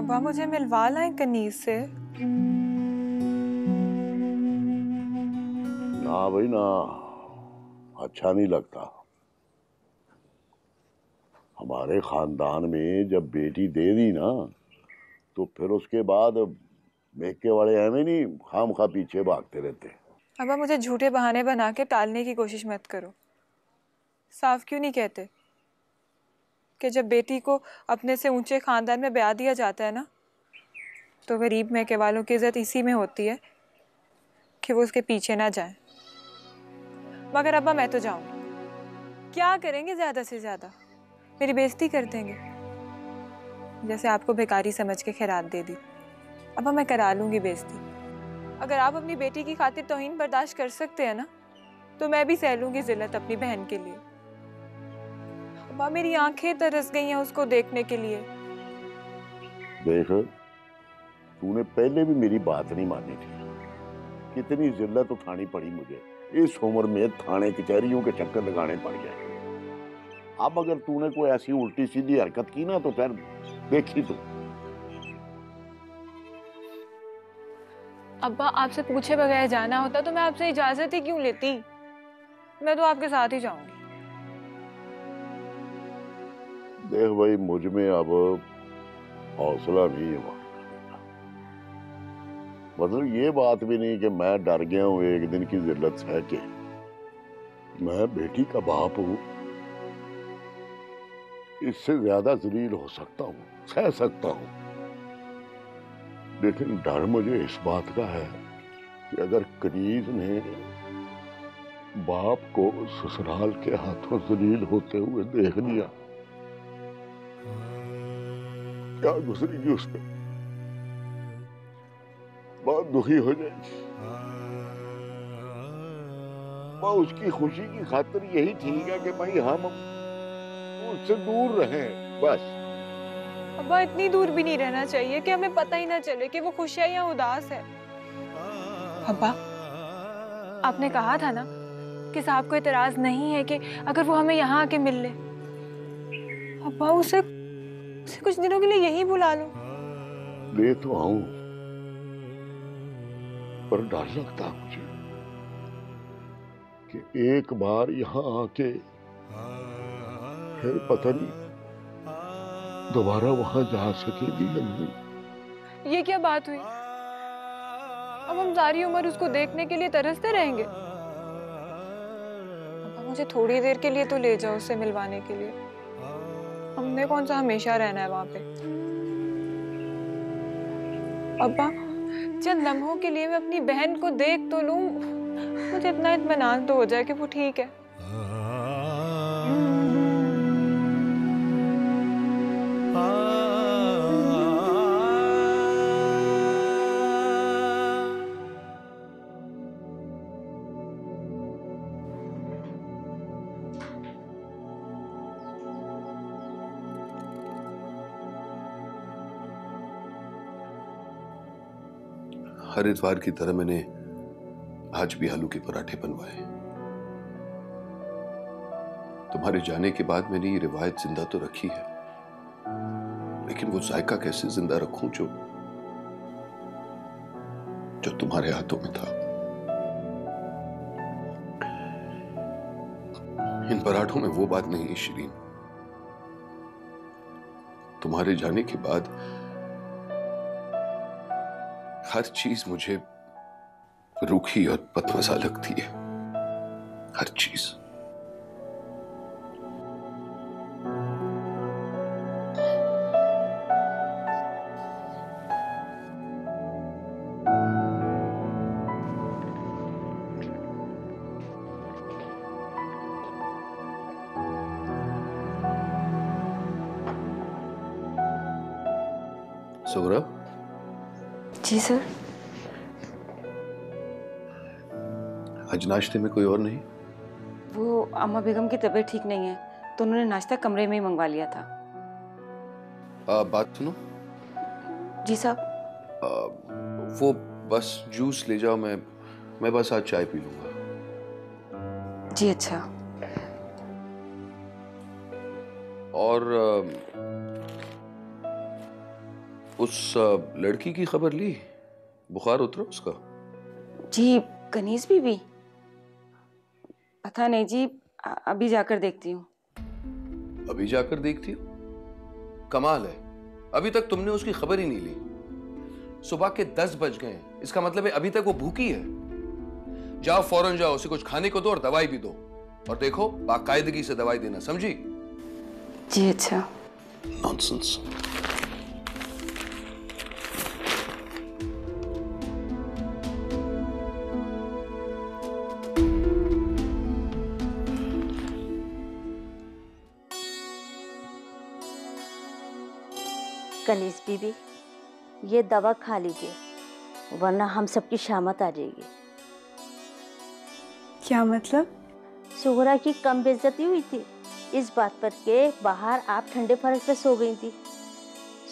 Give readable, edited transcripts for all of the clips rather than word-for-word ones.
अब्बा मुझे मिलवा लाएं कनीज से। ना भाई ना, अच्छा नहीं लगता। हमारे खानदान में जब बेटी दे दी ना तो फिर उसके बाद मेके वाले एवं नहीं खाम खा पीछे भागते रहते। अब्बा मुझे झूठे बहाने बना के टालने की कोशिश मत करो। साफ क्यों नहीं कहते कि जब बेटी को अपने से ऊंचे खानदान में ब्याह दिया जाता है ना तो गरीब मेके वालों की इज्जत इसी में होती है कि वो उसके पीछे ना जाए। मगर अब्बा मैं तो जाऊंगी। क्या करेंगे ज्यादा से ज्यादा? मेरी बेइज्जती कर देंगे। जैसे आपको भिखारी समझ के खैरात दे दी। अब्बा मैं करा लूंगी बेइज्जती। अगर आप अपनी बेटी की खातिर तौहीन बर्दाश्त कर सकते हैं ना तो मैं भी सह लूंगी जिल्लत अपनी बहन के लिए। अब्बा मेरी आंखें तरस गई हैं उसको देखने के लिए। देख, तूने पहले भी मेरी बात नहीं मानी थी। कितनी जिल्लत उठानी पड़ी मुझे। इस उम्र में थाने कचहरियों के चक्कर लगाने पड़ गए। अब अगर तूने कोई ऐसी उल्टी सीधी हरकत की ना तो फिर देखी तू। अब्बा आपसे पूछे बगैर जाना होता तो मैं आपसे इजाजत ही क्यों लेती? मैं तो आपके साथ ही जाऊंगी। देख भाई, मुझ में अब हौसला नहीं है। मतलब ये बात भी नहीं कि मैं डर गया हूं एक दिन की जिल्लत सह के। मैं बेटी का बाप हूं, इससे ज्यादा जलील हो सकता हूं, सह सकता हूं। लेकिन डर मुझे इस बात का है कि अगर कनीज ने बाप को ससुराल के हाथों जलील होते हुए देख लिया, क्या गुजरेगी उस पर? बहुत दुखी हो जाएगी। वह उसकी खुशी की खातिर यही ठीक है कि भाई हम उससे दूर रहें बस। अब्बा इतनी दूर भी नहीं रहना चाहिए कि हमें पता ही ना चले कि वो खुश है या उदास है। अब्बा आपने कहा था ना कि साहब को इतराज नहीं है कि अगर वो हमें यहाँ आके मिल ले। अब्बा उसे कुछ दिनों के लिए यही बुला लो। ले तो आऊं, पर डर लगता है मुझे कि एक बार यहाँ आके फिर पता नहीं दोबारा वहां जा सकेगी या नहीं। ये क्या बात हुई? अब हम सारी उम्र उसको देखने के लिए तरसते रहेंगे? अब्बा मुझे थोड़ी देर के लिए तो ले जाओ उससे मिलवाने के लिए। हमने कौन सा हमेशा रहना है वहां पे? अब्बा चंद लम्हों के लिए मैं अपनी बहन को देख तो लूं। मुझे इतना इत्मीनान तो हो जाए कि वो ठीक है। हर इतवार की तरह मैंने आज भी आलू के पराठे बनवाए। तुम्हारे जाने के बाद मैंने ये रिवायत जिंदा तो रखी है, लेकिन वो जायका कैसे जिंदा रखूं जो तुम्हारे हाथों में था। इन पराठों में वो बात नहीं है शिरीन तुम्हारे जाने के बाद हर चीज मुझे रूखी और बदमजा लगती है, हर चीज। सुगरा। जी सर। आज नाश्ते में कोई और नहीं? वो अम्मा बेगम की तबीयत ठीक नहीं है तो उन्होंने नाश्ता कमरे में ही मंगवा लिया था। बात सुनो। जी साहब। वो बस जूस ले जाओ, मैं बस आज चाय पी लूंगा। जी अच्छा। और उस लड़की की खबर ली? बुखार उतरा उसका? जी कनीज बीबी, पता नहीं जी, अभी जाकर देखती हूँ। अभी जाकर देखती हो? कमाल है, अभी तक तुमने उसकी खबर ही नहीं ली। सुबह के 10 बज गए हैं, इसका मतलब है अभी तक वो भूखी है। जाओ फौरन जाओ, उसे कुछ खाने को दो और दवाई भी दो, और देखो बाकायदगी से दवाई देना, समझी? जी अच्छा। नॉनसेंस। कनीज बीबी, ये दवा खा लीजिए वरना हम सबकी शामत आ जाएगी। क्या मतलब? सुगरा की कम बेइज्जती हुई थी इस बात पर के बाहर आप ठंडे फर्श पे सो गई थी।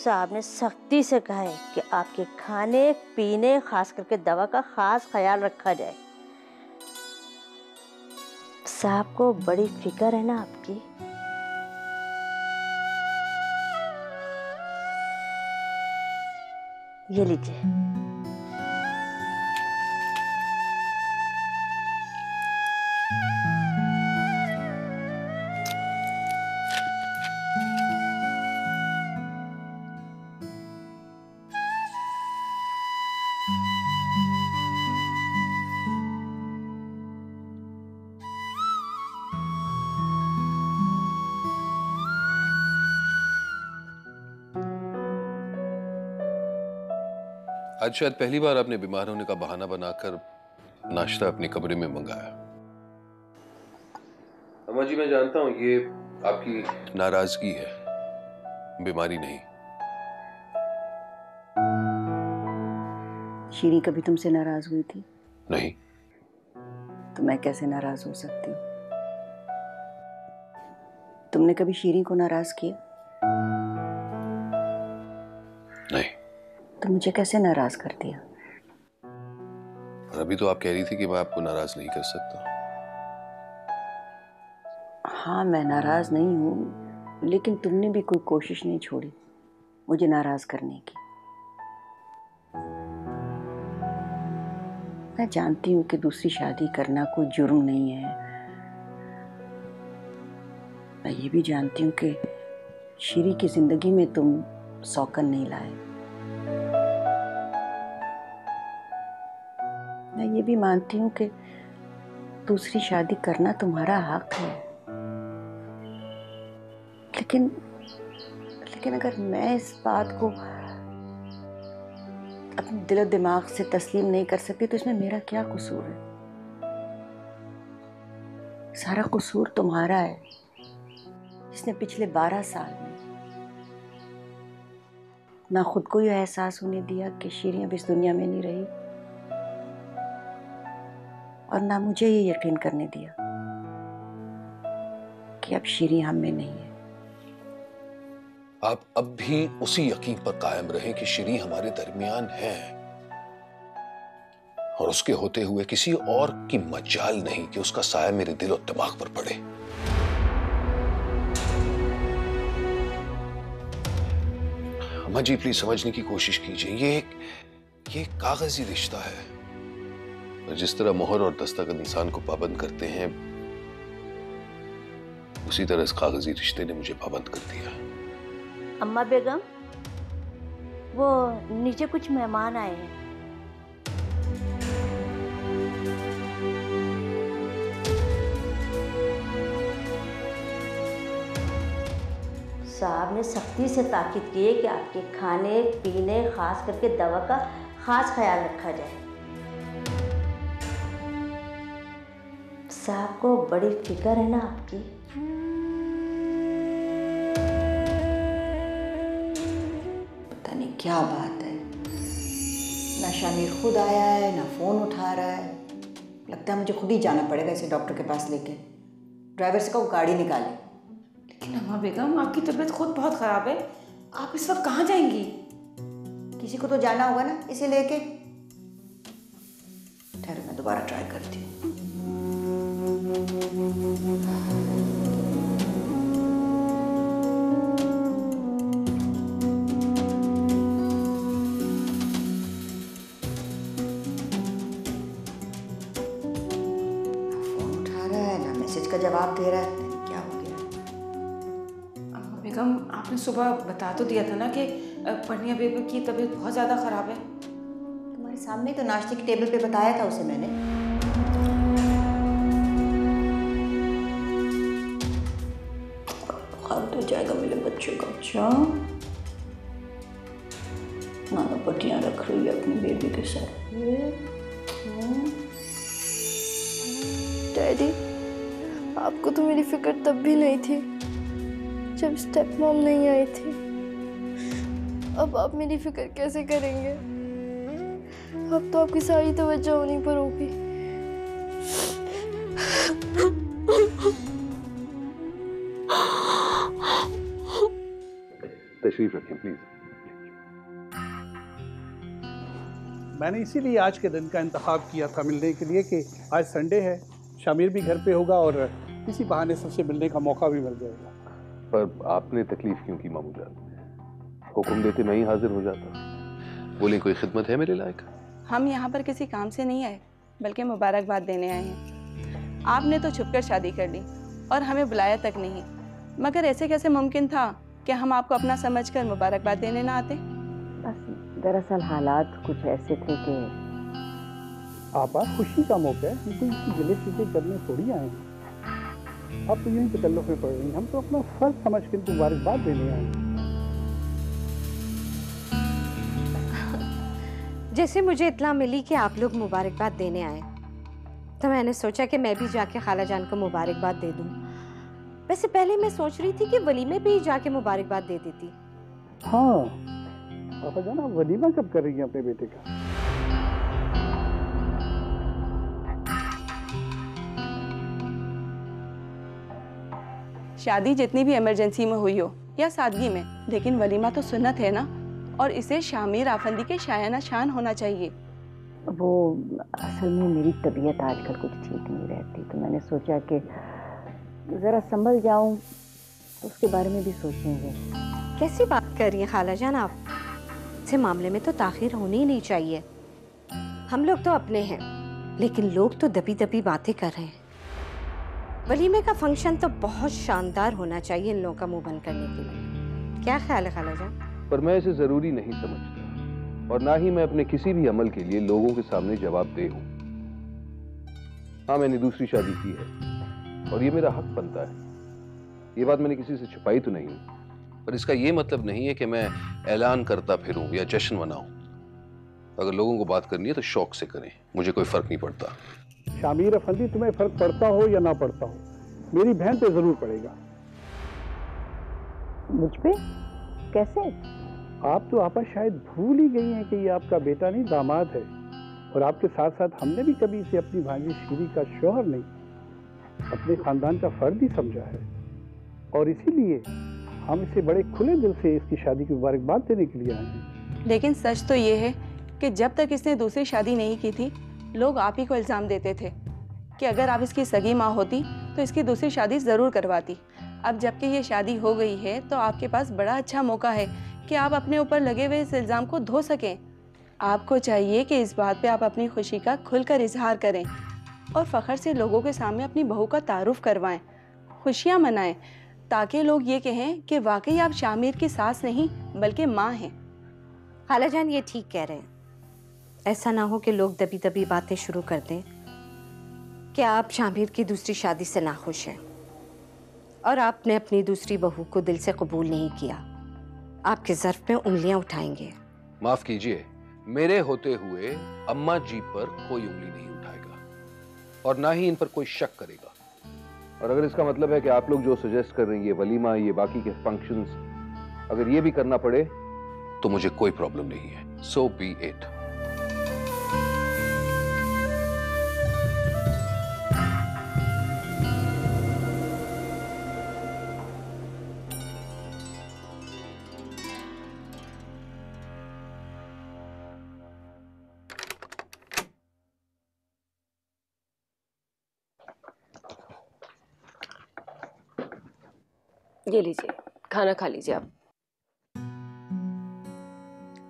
साहब ने सख्ती से कहा है कि आपके खाने पीने खास करके दवा का खास ख्याल रखा जाए। साहब को बड़ी फिक्र है ना आपकी। ये लीजिए। आज शायद पहली बार आपने बीमार होने का बहाना बनाकर नाश्ता अपने कमरे में मंगाया। अम्मा जी, मैं जानता हूं ये आपकी नाराजगी है, बीमारी नहीं। शीरी कभी तुमसे नाराज हुई थी? नहीं। तो मैं कैसे नाराज हो सकती हूँ? तुमने कभी शीरी को नाराज किया? नहीं। तो मुझे कैसे नाराज कर दिया? और अभी तो आप कह रही थी कि मैं आपको नाराज नहीं कर सकता। हाँ, मैं नाराज नहीं हूँ, लेकिन तुमने भी कोई कोशिश नहीं छोड़ी मुझे नाराज करने की। मैं जानती हूँ कि दूसरी शादी करना कोई जुर्म नहीं है। मैं ये भी जानती हूँ कि शीरी की जिंदगी में तुम सौकन नहीं लाए। मैं ये भी मानती हूँ कि दूसरी शादी करना तुम्हारा हक है। लेकिन अगर मैं इस बात को अपने दिल और दिमाग से तस्लीम नहीं कर सकती तो इसमें मेरा क्या कसूर है? सारा कसूर तुम्हारा है, जिसने पिछले 12 साल में ना खुद को यह एहसास होने दिया कि शीरी अब इस दुनिया में नहीं रही, और ना मुझे ये यकीन करने दिया कि अब शीरी हम में नहीं है। आप अब भी उसी यकीन पर कायम रहें कि शीरी हमारे दरमियान है, और उसके होते हुए किसी और की मजाल नहीं कि उसका साया मेरे दिल और दिमाग पर पड़े। अम्मा जी, प्लीज समझने की कोशिश कीजिए। ये कागजी रिश्ता है, और जिस तरह मोहर और दस्तखत इंसान को पाबंद करते हैं, उसी तरह इस कागजी रिश्ते ने मुझे पाबंद कर दिया। अम्मा बेगम, वो नीचे कुछ मेहमान आए हैं। साहब ने सख्ती से ताकीद की है कि आपके खाने पीने खास करके दवा का खास ख्याल रखा जाए। साहब को बड़ी फिक्र है ना आपकी? पता नहीं क्या बात है, ना शामिर खुद आया है ना फोन उठा रहा है। लगता है मुझे खुद ही जाना पड़ेगा इसे डॉक्टर के पास लेके। ड्राइवर से कहो गाड़ी निकाले। लेकिन अम्मा बेगम, आपकी तबीयत खुद बहुत ख़राब है, आप इस वक्त कहाँ जाएंगी? किसी को तो जाना होगा ना इसे लेके। ठहरो, मैं दोबारा ट्राई करती हूँ। फोन उठा रहा है ना मैसेज का जवाब दे रहा है। क्या हो गया? अम्मा बेगम, आपने सुबह बता तो दिया था ना कि पनिया बेबी की तबीयत बहुत ज़्यादा ख़राब है। तुम्हारे सामने तो नाश्ते की टेबल पे बताया था उसे मैंने। बुखार तो जाएगा मेरे बच्चे का। अच्छा, नाना पट्टियाँ रख रही है अपनी बेबी के साथ। डैडी, आपको तो मेरी फिक्र तब भी नहीं थी जब स्टेप मॉम नहीं आई थी। अब आप मेरी फिक्र कैसे करेंगे? अब तो आपकी सारी तवज्जो उन्हीं पर होगी। तशरीफ रखें प्लीज। मैंने इसीलिए आज के दिन का इंतखाब किया था मिलने के लिए कि आज संडे है, शामिर भी घर पे होगा और इसी बहाने सबसे मिलने का मौका भी मिल जाएगा। पर आपने तकलीफ क्यों की मामू जान? हुक्म देते मैं ही हाजिर हो जाता। बोले कोई खिदमत है मेरे लायक? हम यहाँ पर किसी काम से नहीं आए, बल्कि मुबारकबाद देने आए हैं। आपने तो छुपकर शादी कर ली और हमें बुलाया तक नहीं, मगर ऐसे कैसे मुमकिन था कि हम आपको अपना समझकर मुबारकबाद देने ना आते? बस दरअसल हालात कुछ ऐसे थे कि आपा खुशी का मौका है, हम कोई इसकी गिले शिकवे करने थोड़ी आए हैं। आप तो यूं ही तकल्लुफ में पड़ रही हैं, हम तो अपना फर्ज समझ के इनको मुबारकबाद देने आए हैं। जैसे मुझे इत्तला मिली कि आप लोग मुबारकबाद देने आए, तो मैंने सोचा कि मैं भी जाके खाला जान को मुबारकबाद दे दूं। वैसे पहले मैं सोच रही थी कि वलीमे पे ही जाके मुबारकबाद दे देती। हाँ, आपा जान, आप वलीमा कब कर रही हैं अपने बेटे का? शादी जितनी भी इमरजेंसी में हुई हो या सादगी में, लेकिन वलीमा तो सुन्नत है ना, और इसे शामिर आफंदी के शायाना शान होना चाहिए। वो असल में मेरी तबीयत आजकल कुछ ठीक नहीं रहती, तो मैंने सोचा कि ज़रा संभल जाऊं तो उसके बारे में भी सोचेंगे। कैसी बात कर रही हैं खाला जान आप? इस मामले में तो ताखिर होनी ही नहीं चाहिए। हम लोग तो अपने हैं, लेकिन लोग तो दबी दबी बातें कर रहे हैं। वलीमे का फंक्शन तो बहुत शानदार होना चाहिए इन लोगों का मुंह बंद करने के लिए। क्या ख्याल है खाला जान? पर मैं इसे जरूरी नहीं समझता, और ना ही मैं अपने किसी भी अमल के लिए लोगों के सामने जवाबदेह हूं। हाँ, मैंने दूसरी शादी की है और ये मेरा हक बनता है। ये बात मैंने किसी से छुपाई तो नहीं। पर इसका ये मतलब नहीं है कि मैं ऐलान करता फिरूं या जश्न मनाऊं। अगर लोगों को बात करनी है तो शौक से करें, मुझे कोई फर्क नहीं पड़ता। शामिर अफंदी, तुम्हें फर्क पड़ता हो या ना पड़ता हो, मेरी बहन पे जरूर पड़ेगा। मुझ पे कैसे? आप तो आपा शायद भूल ही गई हैं कि ये आपका बेटा नहीं दामाद है, और आपके साथ साथ हमने भी कभी इसे अपनी भांजी शीरी का शौहर नहीं, अपने खानदान का फर्द ही समझा है। और इसीलिए हम इसे बड़े खुले दिल से इसकी शादी की मुबारकबाद देने के लिए आए हैं। लेकिन सच तो ये है कि जब तक इसने दूसरी शादी नहीं की थी, लोग आप ही को इल्ज़ाम देते थे कि अगर आप इसकी सगी माँ होती तो इसकी दूसरी शादी ज़रूर करवाती। अब जबकि ये शादी हो गई है तो आपके पास बड़ा अच्छा मौका है कि आप अपने ऊपर लगे हुए इस इल्ज़ाम को धो सकें। आपको चाहिए कि इस बात पे आप अपनी खुशी का खुलकर इजहार करें और फ़ख्र से लोगों के सामने अपनी बहू का तारुफ करवाएं, खुशियाँ मनाएं। ताकि लोग ये कहें कि वाकई आप शामिर की सास नहीं बल्कि माँ हैं। खालाजान ये ठीक कह रहे हैं। ऐसा ना हो कि लोग दबी दबी बातें शुरू कर दें कि आप शामिर की दूसरी शादी से नाखुश हैं और आपने अपनी दूसरी बहू को दिल से कबूल नहीं किया। आपके ज़र्फ में उंगलियां उठाएंगे। माफ कीजिए, मेरे होते हुए अम्मा जी पर कोई उंगली नहीं उठाएगा और ना ही इन पर कोई शक करेगा। और अगर इसका मतलब है कि आप लोग जो सजेस्ट कर रही हैं, ये वलीमा, ये बाकी के फंक्शंस, अगर ये भी करना पड़े तो मुझे कोई प्रॉब्लम नहीं है। सो बी इट। ये लीजिए, खाना खा लीजिए आप।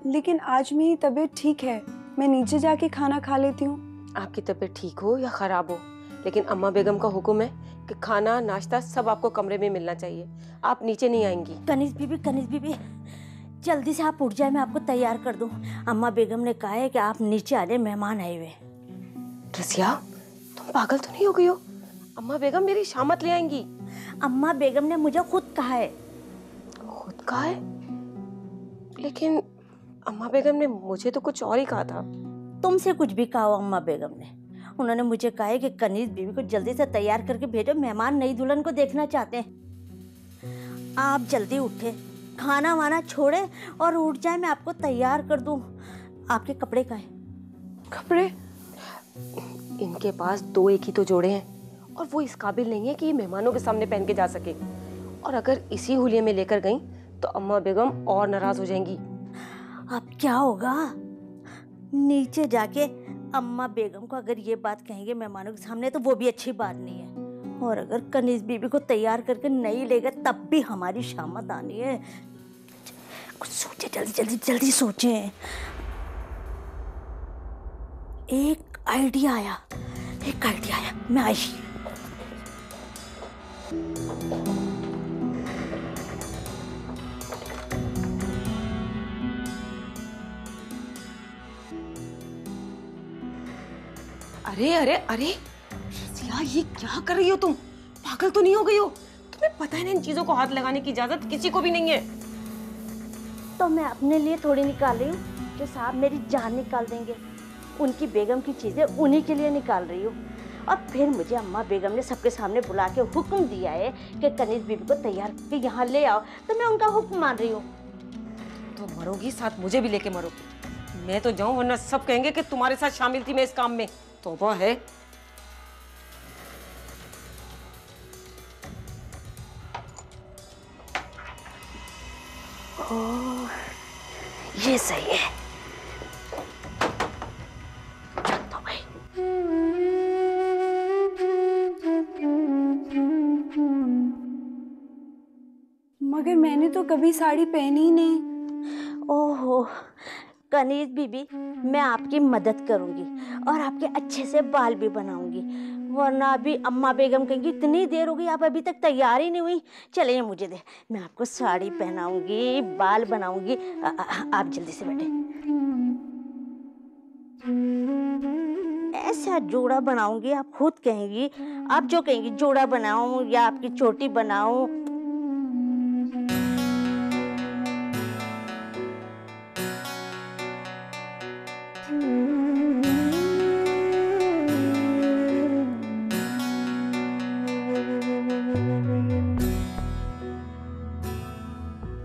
लेकिन आज मेरी तबीयत ठीक है, मैं नीचे जाके खाना खा लेती हूँ। आपकी तबीयत ठीक हो या खराब हो, लेकिन अम्मा बेगम का हुक्म है कि खाना नाश्ता सब आपको कमरे में मिलना चाहिए। आप नीचे नहीं आएंगी। कनीज बीबी, जल्दी से आप उठ जाए, मैं आपको तैयार कर दूँ। अम्मा बेगम ने कहा है कि आप नीचे आ जाए, मेहमान आए हुए। रसिया, तुम पागल तो नहीं हो गई हो? अम्मा बेगम मेरी शामत ले आएंगी। अम्मा बेगम ने मुझे खुद कहा है। खुद कहा है? लेकिन अम्मा बेगम ने मुझे तो कुछ और ही कहा था। तुमसे कुछ भी कहा हो अम्मा बेगम ने। उन्होंने मुझे कहा है कि कनीज बीबी को जल्दी से तैयार करके भेजो, मेहमान नई दुल्हन को देखना चाहते हैं। आप जल्दी उठे, खाना वाना छोड़े और उठ जाए, मैं आपको तैयार कर दूं। आपके कपड़े कहाँ हैं? कपड़े? इनके पास 2 एक ही तो जोड़े हैं और वो इस काबिल नहीं है कि ये मेहमानों के सामने पहन के जा सके। और अगर इसी हुलिये में लेकर गई तो अम्मा बेगम और नाराज हो जाएंगी। अब क्या होगा? नीचे जाके अम्मा बेगम को अगर ये बात कहेंगे मेहमानों के सामने तो वो भी अच्छी बात नहीं है। और अगर कनीज बीबी को तैयार करके नहीं लेगा तब भी हमारी शामत आनी है। कुछ सोचे, जल्दी सोचे। एक आइडिया आया, मैं आई। अरे रसिया, ये क्या कर रही हो तुम? पागल तो नहीं हो गई हो? तुम्हें पता है ना इन चीजों को हाथ लगाने की इजाजत किसी को भी नहीं है। तो मैं अपने लिए थोड़ी निकाल रही हूँ जो साहब मेरी जान निकाल देंगे। उनकी बेगम की चीजें उन्हीं के लिए निकाल रही हूँ। और फिर मुझे अम्मा बेगम ने सबके सामने बुला के हुक्म दिया है कि कनीज बीबी को तैयार करके यहाँ ले आओ, तो मैं उनका हुक्म मान रही हूँ। तो मरोगी, साथ मुझे भी लेके मरोगी। मैं तो जाऊं, वरना सब कहेंगे कि तुम्हारे साथ शामिल थी मैं इस काम में। तौबा है। ओह, ये सही है। तो भाई मगर मैंने तो कभी साड़ी पहनी ही नहीं। ओहो कनीज बीबी, मैं आपकी मदद करूंगी और आपके अच्छे से बाल भी बनाऊंगी, वरना अभी अम्मा बेगम कहेंगी इतनी देर हो गई आप अभी तक तैयार ही नहीं हुई। चलिए मुझे दे, मैं आपको साड़ी पहनाऊंगी, बाल बनाऊंगी। आप जल्दी से बैठे। ऐसा जोड़ा बनाऊंगी, आप खुद कहेंगी, आप जो कहेंगी जोड़ा बनाऊं या आपकी चोटी बनाऊं।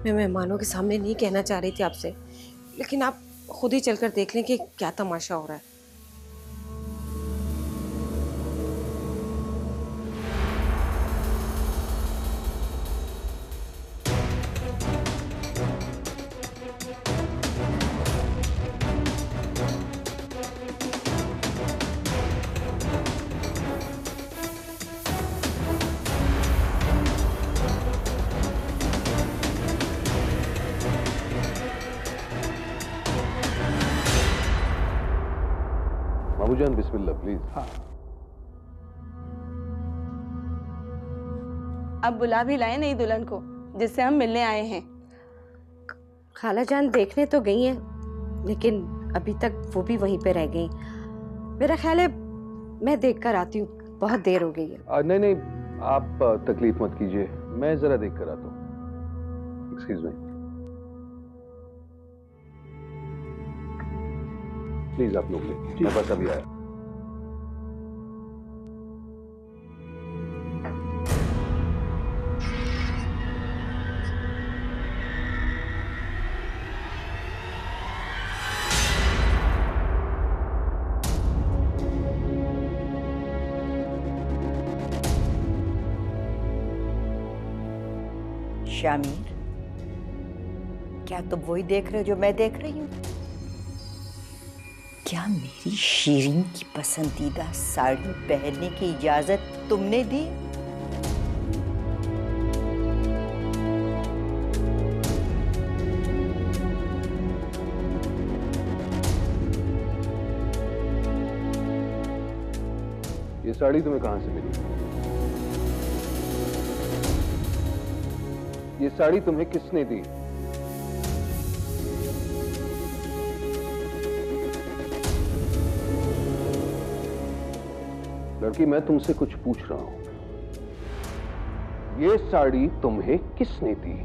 मैं मेहमानों के सामने नहीं कहना चाह रही थी आपसे, लेकिन आप खुद ही चलकर देख लें कि क्या तमाशा हो रहा है। मामूजान बिस्मिल्लाह प्लीज। हाँ अब बुला भी लाए नई दुल्हन को जिससे हम मिलने आए हैं। खाला जान देखने तो गई हैं, लेकिन अभी तक वो भी वहीं पे रह गई। मेरा ख्याल है मैं देख कर आती हूँ, बहुत देर हो गई है। नहीं नहीं, आप तकलीफ मत कीजिए, मैं जरा देख कर आता हूँ। एक्सक्यूज मी, प्लीज आप लोग ले, मैं बस अभी आया। शामिर, क्या तुम वही देख रहे हो जो मैं देख रही हूँ? क्या मेरी शीरीन की पसंदीदा साड़ी पहनने की इजाजत तुमने दी? ये साड़ी तुम्हें कहां से मिली? ये साड़ी तुम्हें किसने दी? लड़की, मैं तुमसे कुछ पूछ रहा हूं। ये साड़ी तुम्हें किसने दी?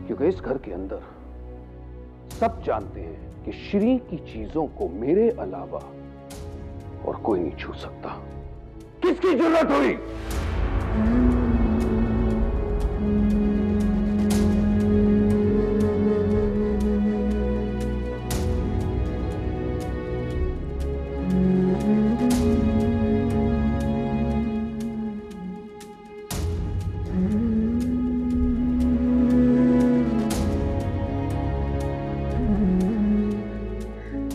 क्योंकि इस घर के अंदर सब जानते हैं कि श्री की चीजों को मेरे अलावा और कोई नहीं छू सकता। किसकी जरूरत हुई?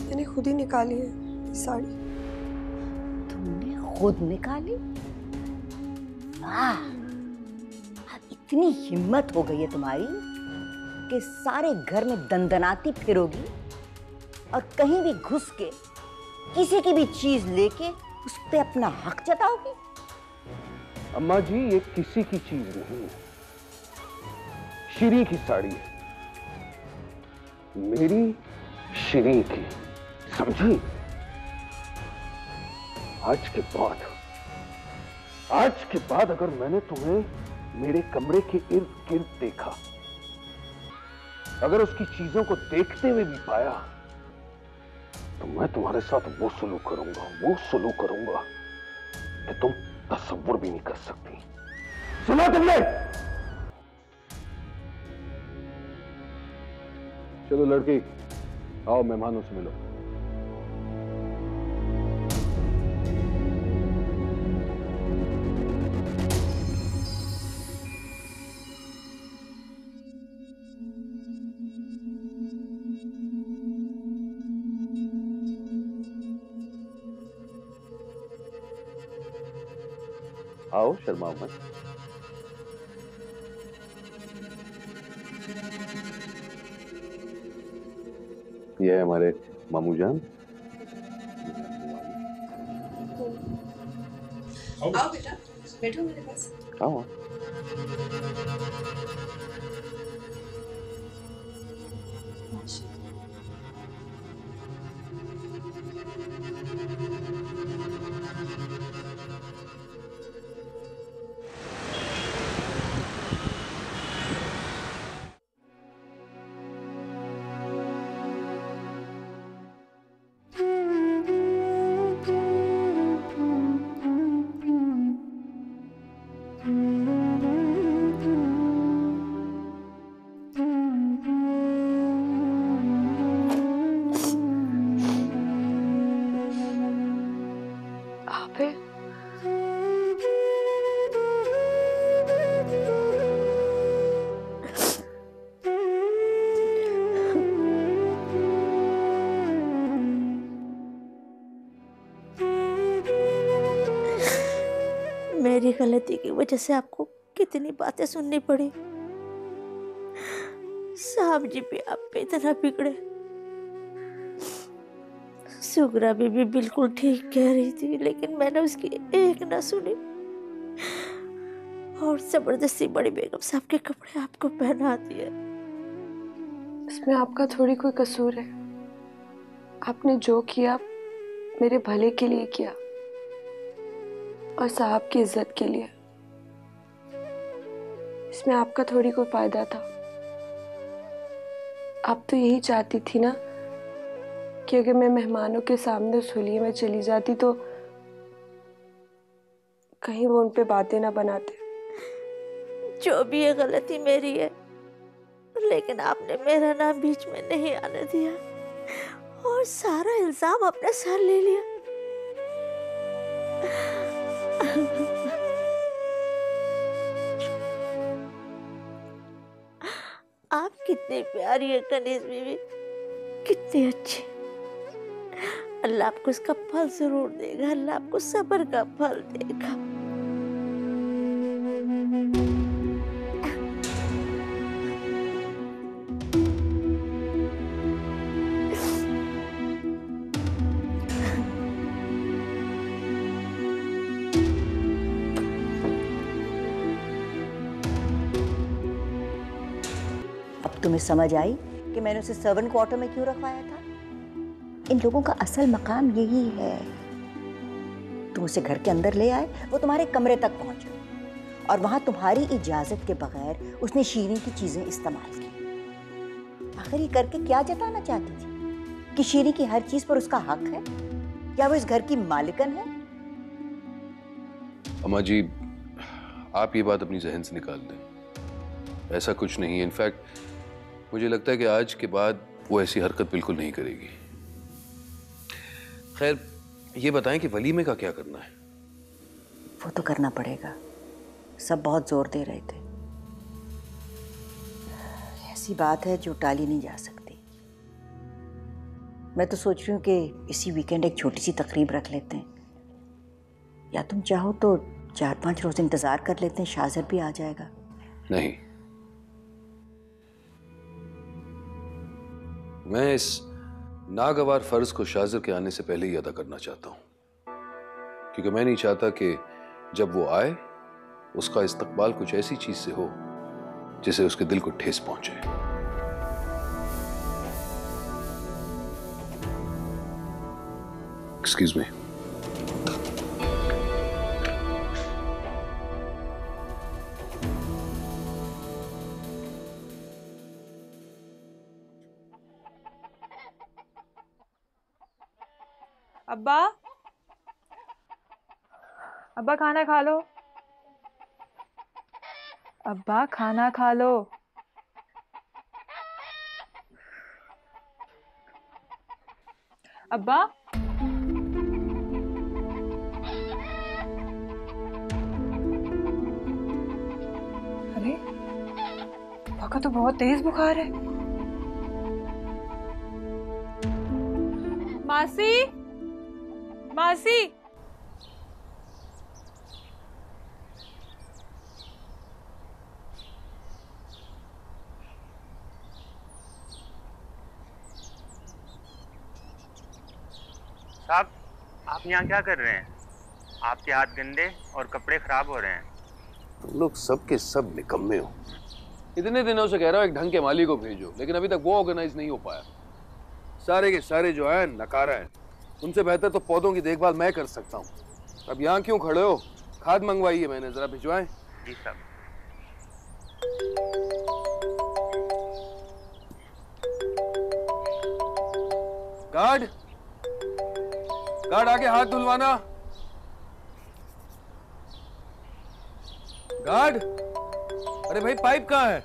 मैंने खुद ही निकाली है साड़ी। तुमने खुद निकाली? वाह, इतनी हिम्मत हो गई है तुम्हारी कि सारे घर में दंदनाती फिरोगी और कहीं भी घुस के किसी की भी चीज लेके उस पे अपना हक जताओगी। अम्मा जी, ये किसी की चीज नहीं है, श्री की साड़ी है, मेरी श्री की, समझी? आज के बाद अगर मैंने तुम्हें मेरे कमरे के इर्द गिर्द देखा, अगर उसकी चीजों को देखते हुए भी पाया, तो मैं तुम्हारे साथ वो सलूक करूंगा कि तुम तसव्वुर भी नहीं कर सकती। सुना तुमने? चलो लड़की, आओ मेहमानों से मिलो। आओ, शर्माओ मत। ये है हमारे मामू जान। आओ बेटा, बैठो मेरे पास। आओ। मेरी गलती की वजह से आपको कितनी बातें सुननी पड़ी। साहब जी भी आप पे इतना बिगड़े। सुगरा भी बिल्कुल ठीक कह रही थी, लेकिन मैंने उसकी एक ना सुनी। और जबरदस्ती बड़ी बेगम साहब के कपड़े आपको पहना दिए। इसमें आपका थोड़ी कोई कसूर है। आपने जो किया मेरे भले के लिए किया और साहब की इज्जत के लिए। इसमें आपका थोड़ी कोई फायदा था। आप तो यही चाहती थी ना कि अगर मैं मेहमानों के सामने उस हुलिये में चली जाती तो कहीं वो उन पे बातें ना बनाते। जो भी ये गलती मेरी है, लेकिन आपने मेरा नाम बीच में नहीं आने दिया और सारा इल्जाम अपने सर ले लिया। आप कितनी प्यारी है कनीज बीवी, कितनी अच्छी। अल्लाह आपको इसका फल जरूर देगा, अल्लाह आपको सब्र का फल देगा। तुम्हें समझ आई कि मैंने उसे सर्वेंट क्वार्टर में क्यों रखवाया था? इन लोगों का असल मकाम यही है। तुम उसे घर के अंदर ले आए, वो तुम्हारे कमरे तक पहुंचा और वहां तुम्हारी इजाजत के बगैर उसने शीरीन की चीजें इस्तेमाल की। आखिर ये करके क्या जताना चाहती थी? कि शीरीन की हर चीज पर उसका हक है या वो इस घर की मालिकन है? अम्मा जी, आप ये बात अपनी जहन से निकाल दें। ऐसा कुछ नहीं है। इनफैक्ट मुझे लगता है कि आज के बाद वो ऐसी हरकत बिल्कुल नहीं करेगी। खैर, ये बताएं कि वलीमे का क्या करना है? वो तो करना पड़ेगा। सब बहुत जोर दे रहे थे। ऐसी बात है जो टाली नहीं जा सकती। मैं तो सोच रही हूँ कि इसी वीकेंड एक छोटी सी तकरीब रख लेते हैं, या तुम चाहो तो 4-5 रोज इंतजार कर लेते हैं, शाज़र भी आ जाएगा। नहीं, मैं इस नागवार फर्ज को शाज़र के आने से पहले ही अदा करना चाहता हूं, क्योंकि मैं नहीं चाहता कि जब वो आए उसका इस्तकबाल कुछ ऐसी चीज से हो जिसे उसके दिल को ठेस पहुंचे। Excuse me. अब्बा, अब्बा खाना खा लो। अब्बा खाना खा लो। अब्बा, अरे अब्बा का तो बहुत तेज बुखार है। मासी, मासी, साहब, आप यहाँ क्या कर रहे हैं? आपके हाथ गंदे और कपड़े खराब हो रहे हैं। तुम लोग सब के सब निकम्मे हो। इतने दिनों से कह रहा हूँ एक ढंग के माली को भेजो, लेकिन अभी तक वो ऑर्गेनाइज नहीं हो पाया। सारे के सारे जो है नकारा है। उनसे बेहतर तो पौधों की देखभाल मैं कर सकता हूँ। अब यहाँ क्यों खड़े हो? खाद मंगवाई है मैंने, जरा भिजवाएं। जी साहब। गार्ड, गार्ड आके हाथ धुलवाना। गार्ड, अरे भाई पाइप कहाँ है?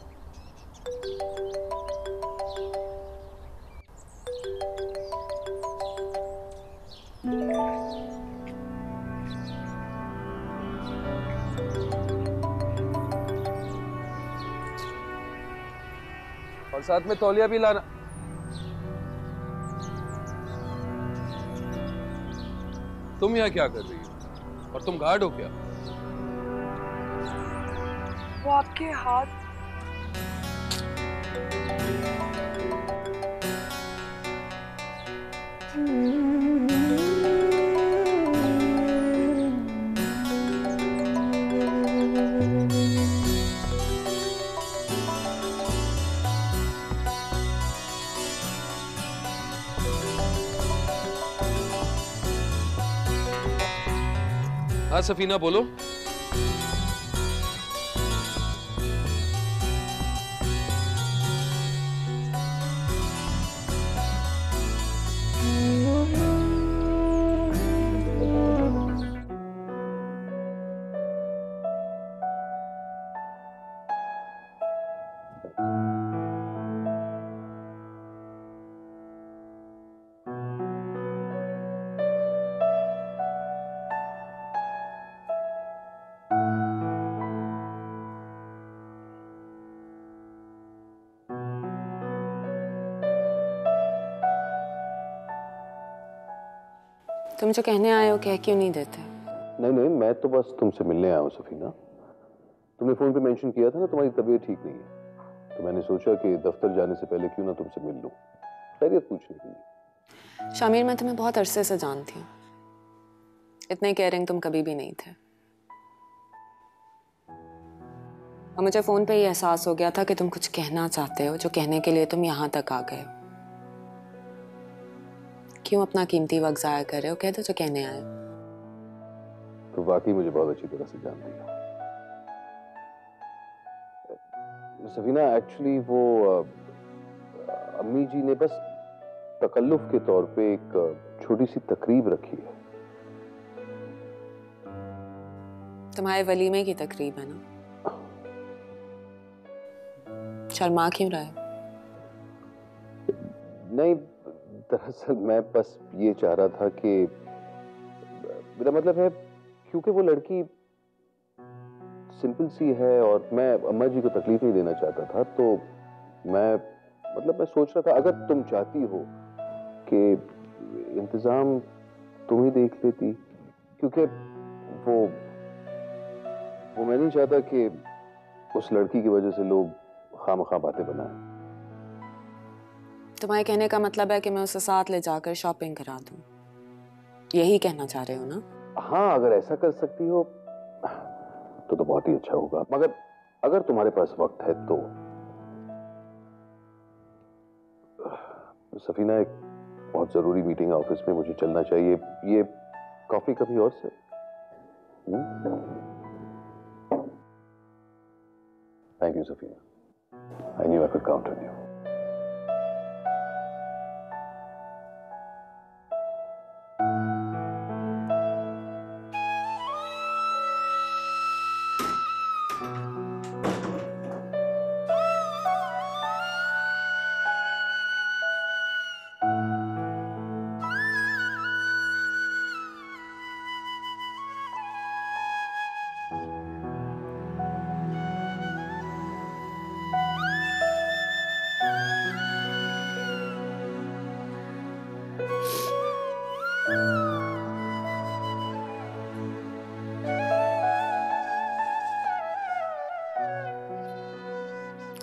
और साथ में तौलिया भी लाना। तुम यहाँ क्या कर रही हो? और तुम गार्ड हो क्या? वो आपके हाथ। हाँ सफीना बोलो। तुम जो कहने आए हो कह क्यों नहीं देते? नहीं, मैं तो बस तुमसे मिलने आया हूँ सफीना। तुमने फोन पे मेंशन किया था ना तुम्हारी तबीयत ठीक नहीं है, तो मैंने सोचा कि दफ्तर जाने से पहले क्यों ना तुमसे मिल लूं, खैरियत पूछने के लिए। शामिर, मैं तुम्हें बहुत अरसे से जानती हूँ, इतने केयरिंग तुम कभी भी नहीं थे। और मुझे फोन पे ही एहसास हो गया था कि तुम कुछ कहना चाहते हो, जो कहने के लिए तुम यहाँ तक आ गए हो। क्यों अपना कीमती वक्त जाया कर रहे हो? कह दो जो कहने आए। तो वाकई मुझे बहुत अच्छी तरह से जानती हो सफीना। एक्चुअली वो अम्मी जी ने बस तकल्लुफ के तौर पे एक छोटी सी तकरीब रखी है। तुम्हारे वलीमे की तकरीब है ना? शर्मा क्यों रहा है? नहीं, दरअसल मैं बस ये चाह रहा था कि मेरा मतलब है क्योंकि वो लड़की सिंपल सी है और मैं अम्मा जी को तकलीफ नहीं देना चाहता था, तो मैं सोच रहा था अगर तुम चाहती हो कि इंतजाम तुम ही देख लेती, क्योंकि वो मैं नहीं चाहता कि उस लड़की की वजह से लोग खामखा बातें बनाएं। तुम्हारे कहने का मतलब है कि मैं उसे साथ ले जाकर शॉपिंग करा दूं, यही कहना चाह रहे हो ना? हाँ, अगर ऐसा कर सकती हो तो बहुत ही अच्छा होगा, मगर अगर तुम्हारे पास वक्त है तो। सफीना, एक बहुत जरूरी मीटिंग है ऑफिस में, मुझे चलना चाहिए। ये कॉफी कभी और से। Thank you Safina, I knew I could count on you.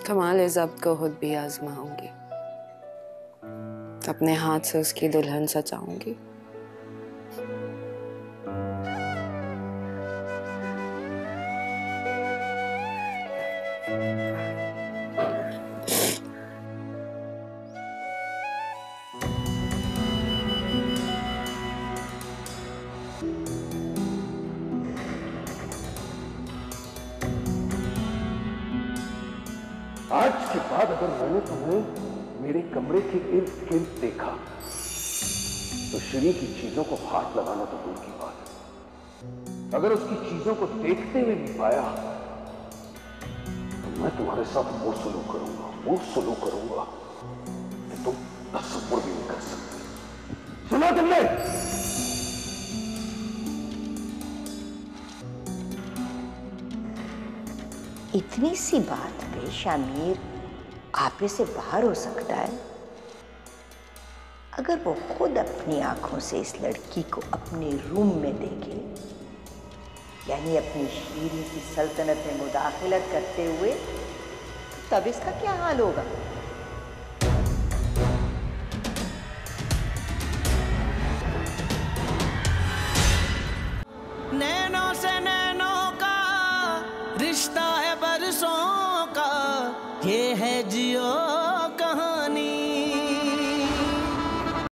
कमाल इस ज़ब्त को खुद भी आजमाऊंगी, अपने हाथ से उसकी दुल्हन सजाऊंगी। आज के बाद अगर मैंने तुम्हें मेरे कमरे के इर्द गिर्द देखा तो श्री की चीजों को हाथ लगाना तो दूर की बात है, अगर उसकी चीजों को देखते हुए भी पाया तो मैं तुम्हारे साथ वो सलूक करूंगा कि तुम तसव्वुर भी नहीं कर सकते। सुना तुमने? इतनी सी बात पे शामिर आपे से बाहर हो सकता है? अगर वो खुद अपनी आंखों से इस लड़की को अपने रूम में देखे, यानी अपनी शीरी की सल्तनत में मुदाखलत करते हुए, तो तब इसका क्या हाल होगा? नैनों से नैनों का रिश्ता है बरसों का, ये है जियो